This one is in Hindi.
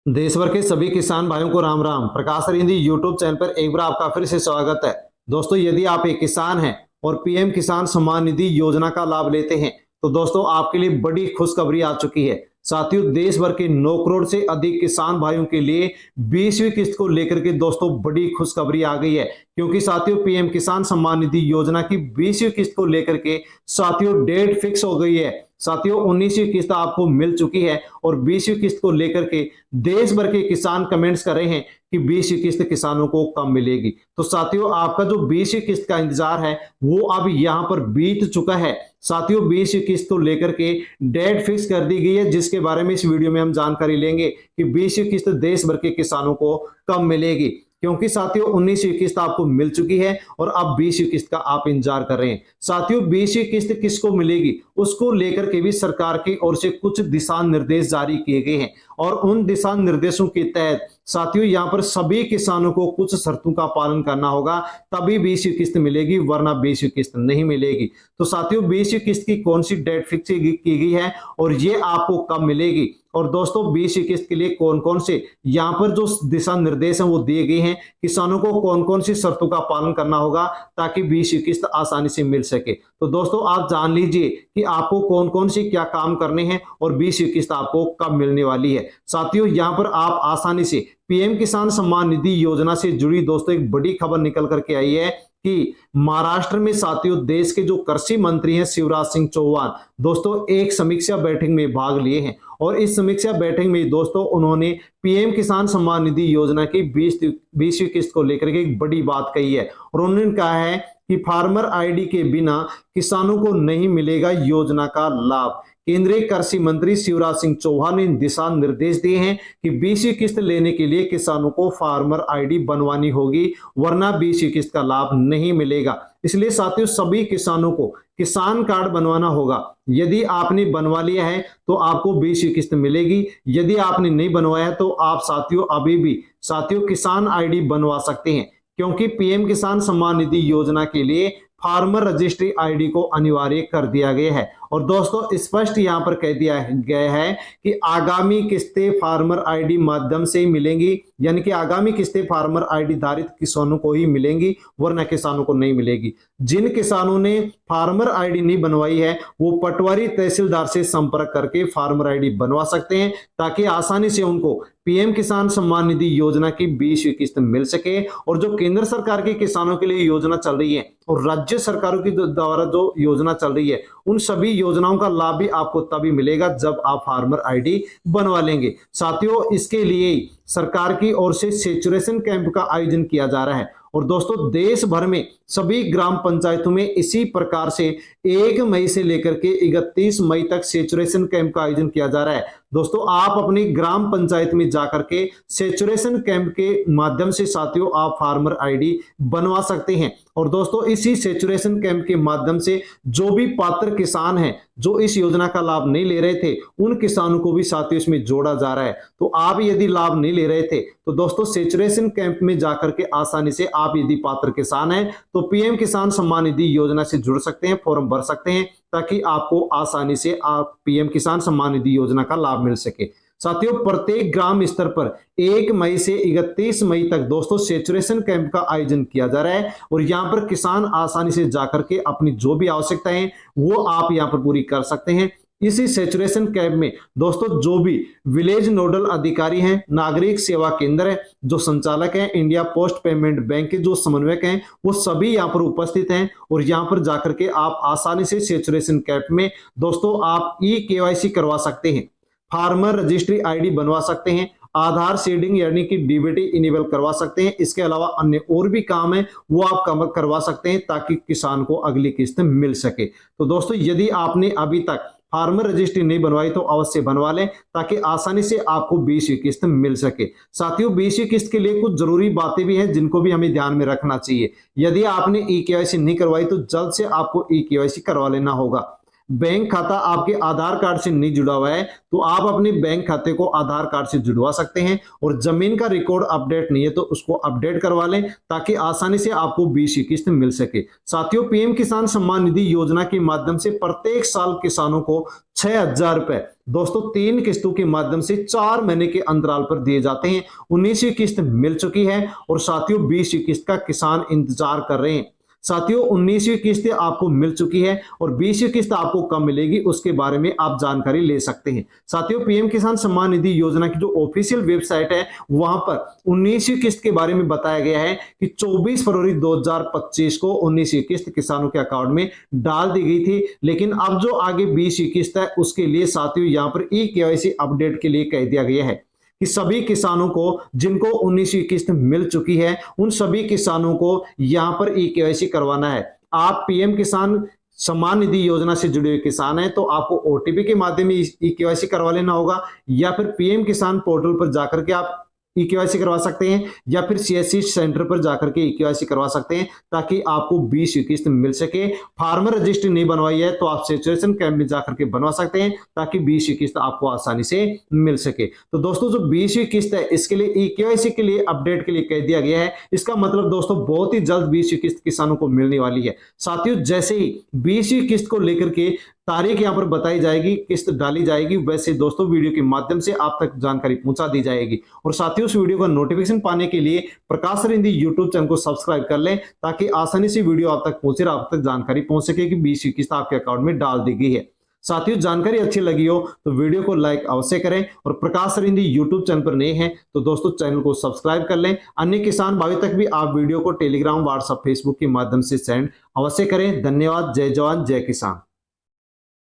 देश भर के सभी किसान भाइयों को राम राम। प्रकाश रिंदी यूट्यूब चैनल पर एक बार आपका फिर से स्वागत है। दोस्तों, यदि आप एक किसान हैं और पीएम किसान सम्मान निधि योजना का लाभ लेते हैं तो दोस्तों आपके लिए बड़ी खुशखबरी आ चुकी है। साथियों, देश भर के 9 करोड़ से अधिक किसान भाइयों के लिए 20वीं किस्त को लेकर के दोस्तों बड़ी खुशखबरी आ गई है, क्योंकि साथियों पीएम किसान सम्मान निधि योजना की 20वीं किस्त को लेकर के साथियों डेट फिक्स हो गई है। साथियों 19वीं किस्त आपको मिल चुकी है और 20वीं किस्त को लेकर के देश भर के किसान कमेंट्स कर रहे हैं कि 20वीं किस्त किसानों को कब मिलेगी। तो साथियों आपका जो 20वीं किस्त का इंतजार है वो अब यहां पर बीत चुका है। साथियों 20वीं किस्त को लेकर के डेट फिक्स कर दी गई है, जिसके बारे में इस वीडियो में हम जानकारी लेंगे कि 20वीं किस्त देश भर के किसानों को कब मिलेगी। क्योंकि साथियों 19वीं किस्त आपको मिल चुकी है और अब 20वीं किस्त का आप इंतजार कर रहे हैं। साथियों 20वीं किस्त किसको मिलेगी उसको लेकर के भी सरकार की ओर से कुछ दिशा निर्देश जारी किए गए हैं और उन दिशा निर्देशों के तहत साथियों यहां पर सभी किसानों को कुछ शर्तों का पालन करना होगा, तभी 20वीं किस्त मिलेगी, वरना 20वीं किस्त नहीं मिलेगी। तो साथियों 20वीं किस्त की कौन सी डेट फिक्स की गई है और ये आपको कब मिलेगी, और दोस्तों 20वीं किस्त के लिए कौन कौन से यहां पर जो दिशा निर्देश हैं वो दिए गए हैं, किसानों को कौन कौन सी शर्तों का पालन करना होगा ताकि 20वीं किस्त आसानी से मिल सके। तो दोस्तों आप जान लीजिए कि आपको कौन कौन सी क्या काम करने हैं और 20वीं किस्त आपको कब मिलने वाली है। साथियों यहां पर आप आसानी से पीएम किसान सम्मान निधि योजना से जुड़ी दोस्तों एक बड़ी खबर निकल करके आई है कि महाराष्ट्र में साथियों देश के जो कृषि मंत्री हैं शिवराज सिंह चौहान दोस्तों एक समीक्षा बैठक में भाग लिए हैं और इस समीक्षा बैठक में दोस्तों उन्होंने पीएम किसान सम्मान निधि योजना की 20वीं किस्त को लेकर के एक बड़ी बात कही है और उन्होंने कहा है कि फार्मर आईडी के बिना किसानों को नहीं मिलेगा योजना का लाभ। केंद्रीय कृषि मंत्री शिवराज सिंह चौहान ने दिशा निर्देश दिए हैं कि 20वीं किस्त लेने के लिए किसानों को फार्मर आईडी बनवानी होगी, वरना 20वीं किस्त का लाभ नहीं मिलेगा। इसलिए साथियों सभी किसानों को किसान कार्ड बनवाना होगा। यदि आपने बनवा लिया है तो आपको 20वीं किस्त मिलेगी, यदि आपने नहीं बनवाया तो आप साथियों अभी भी साथियों किसान आईडी बनवा सकते हैं, क्योंकि पीएम किसान सम्मान निधि योजना के लिए फार्मर रजिस्ट्री आईडी को अनिवार्य कर दिया गया है। और दोस्तों स्पष्ट यहां पर कह दिया गया है कि आगामी किस्तें फार्मर आईडी माध्यम से ही मिलेंगी, यानी कि आगामी किस्तें फार्मर आईडी धारित किसानों को ही मिलेंगी, वरना किसानों को नहीं मिलेगी। जिन किसानों ने फार्मर आईडी नहीं बनवाई है वो पटवारी तहसीलदार से संपर्क करके फार्मर आईडी बनवा सकते हैं, ताकि आसानी से उनको पीएम किसान सम्मान निधि योजना की 20वीं किस्त मिल सके। और जो केंद्र सरकार के किसानों के लिए योजना चल रही है और राज्य सरकारों के द्वारा जो योजना चल रही है उन सभी योजनाओं का लाभ भी आपको तभी मिलेगा जब आप फार्मर आईडी बनवा लेंगे। साथियों इसके लिए सरकार की ओर से सैचुरेशन कैंप का आयोजन किया जा रहा है और दोस्तों देश भर में सभी ग्राम पंचायतों में इसी प्रकार से 1 मई से लेकर के 31 मई तक सैचुरेशन कैंप का आयोजन किया जा रहा है। दोस्तों आप अपनी ग्राम पंचायत में जाकर के सैचुरेशन कैंप के माध्यम से साथियों आप फार्मर आईडी बनवा सकते हैं। और दोस्तों इसी सैचुरेशन कैंप के माध्यम से जो भी पात्र किसान हैं जो इस योजना का लाभ नहीं ले रहे थे उन किसानों को भी साथियों इसमें जोड़ा जा रहा है। तो आप यदि लाभ नहीं ले रहे थे तो दोस्तों सैचुरेशन कैंप में जाकर के आसानी से आप यदि पात्र किसान हैं तो पीएम किसान सम्मान निधि योजना से जुड़ सकते हैं, फॉर्म भर सकते हैं, ताकि आपको आसानी से आप पीएम किसान सम्मान निधि योजना का लाभ मिल सके। साथियों प्रत्येक ग्राम स्तर पर 1 मई से 31 मई तक दोस्तों सैचुरेशन कैंप का आयोजन किया जा रहा है और यहां पर किसान आसानी से जाकर के अपनी जो भी आवश्यकताएं हैं वो आप यहां पर पूरी कर सकते हैं। इसी सैचुरेशन कैंप में दोस्तों जो भी विलेज नोडल अधिकारी हैं, नागरिक सेवा केंद्र है, जो संचालक हैं, इंडिया पोस्ट पेमेंट बैंक के जो समन्वयक हैं, वो सभी यहां पर उपस्थित हैं और यहां पर जाकर के आप आसानी से सैचुरेशन कैंप में दोस्तों आप ई-केवाईसी करवा सकते हैं, फार्मर रजिस्ट्री आईडी बनवा सकते हैं, आधार सीडिंग यानी कि डीबीटी इनेबल करवा सकते हैं। इसके अलावा अन्य और भी काम है वो आप करवा सकते हैं ताकि किसान को अगली किस्त मिल सके। तो दोस्तों यदि आपने अभी तक फार्मर रजिस्ट्री नहीं बनवाई तो अवश्य बनवा लें, ताकि आसानी से आपको 20वीं किस्त मिल सके। साथियों 20वीं किस्त के लिए कुछ जरूरी बातें भी हैं जिनको भी हमें ध्यान में रखना चाहिए। यदि आपने ई-केवाईसी नहीं करवाई तो जल्द से आपको ई-केवाईसी करवा लेना होगा। बैंक खाता आपके आधार कार्ड से नहीं जुड़ा हुआ है तो आप अपने बैंक खाते को आधार कार्ड से जुड़वा सकते हैं, और जमीन का रिकॉर्ड अपडेट नहीं है तो उसको अपडेट करवा लें ताकि आसानी से आपको 20 की किस्त मिल सके। साथियों, पीएम किसान सम्मान निधि योजना के माध्यम से प्रत्येक साल किसानों को 6,000 रुपए दोस्तों 3 किस्तों के माध्यम से 4 महीने के अंतराल पर दिए जाते हैं। 19वीं किस्त मिल चुकी है और साथियों 20वीं किस्त का किसान इंतजार कर रहे हैं। साथियों 19वीं किस्त आपको मिल चुकी है और 20वीं किस्त आपको कब मिलेगी उसके बारे में आप जानकारी ले सकते हैं। साथियों, पीएम किसान सम्मान निधि योजना की जो ऑफिशियल वेबसाइट है वहां पर 19वीं किस्त के बारे में बताया गया है कि 24 फरवरी 2025 को 19वीं किस्त किसानों के अकाउंट में डाल दी गई थी, लेकिन अब जो आगे 20वीं किस्त है उसके लिए साथियों यहां पर ई-केवाईसी अपडेट के लिए कह दिया गया है कि सभी किसानों को जिनको 19वीं किस्त मिल चुकी है उन सभी किसानों को यहां पर ई-केवाईसी करवाना है। आप पीएम किसान सम्मान निधि योजना से जुड़े हुए किसान हैं तो आपको ओटीपी के माध्यम से ई-केवाईसी करवा लेना होगा, या फिर पीएम किसान पोर्टल पर जाकर के आप ई-केवाईसी करवा सकते हैं, या फिर सीएससी सेंटर पर जाकर के ई-केवाईसी करवा सकते हैं ताकि आपको 20वीं किस्त मिल सके। फार्मर रजिस्ट्री नहीं बनवाई है तो आप सैचुरेशन कैंप में जाकर के बनवा सकते हैं ताकि 20वीं किस्त आपको आसानी से मिल सके। तो दोस्तों जो 20वीं किस्त है इसके लिए ई-केवाईसी के लिए अपडेट के लिए कह दिया गया है। इसका मतलब दोस्तों बहुत ही जल्द 20वीं किस्त किसानों को मिलने वाली है। साथियों, जैसे ही 20वीं किस्त को लेकर के तारीख यहां पर बताई जाएगी, किस्त डाली जाएगी, वैसे दोस्तों वीडियो के माध्यम से आप तक जानकारी पहुंचा दी जाएगी। और साथियों, इस वीडियो का नोटिफिकेशन पाने के लिए प्रकाश सर हिंदी यूट्यूब चैनल को सब्सक्राइब कर लें ताकि आसानी से वीडियो आप तक पहुंचे और आप तक जानकारी पहुंच सके कि 20वीं किस्त आपके अकाउंट में डाल दी गई है। साथियों, जानकारी अच्छी लगी हो तो वीडियो को लाइक अवश्य करें, और प्रकाश सर हिंदी यूट्यूब चैनल पर नए हैं तो दोस्तों चैनल को सब्सक्राइब कर लें। अन्य किसान भाई तक भी आप वीडियो को टेलीग्राम, व्हाट्सएप, फेसबुक के माध्यम से सेंड अवश्य करें। धन्यवाद। जय जवान जय किसान।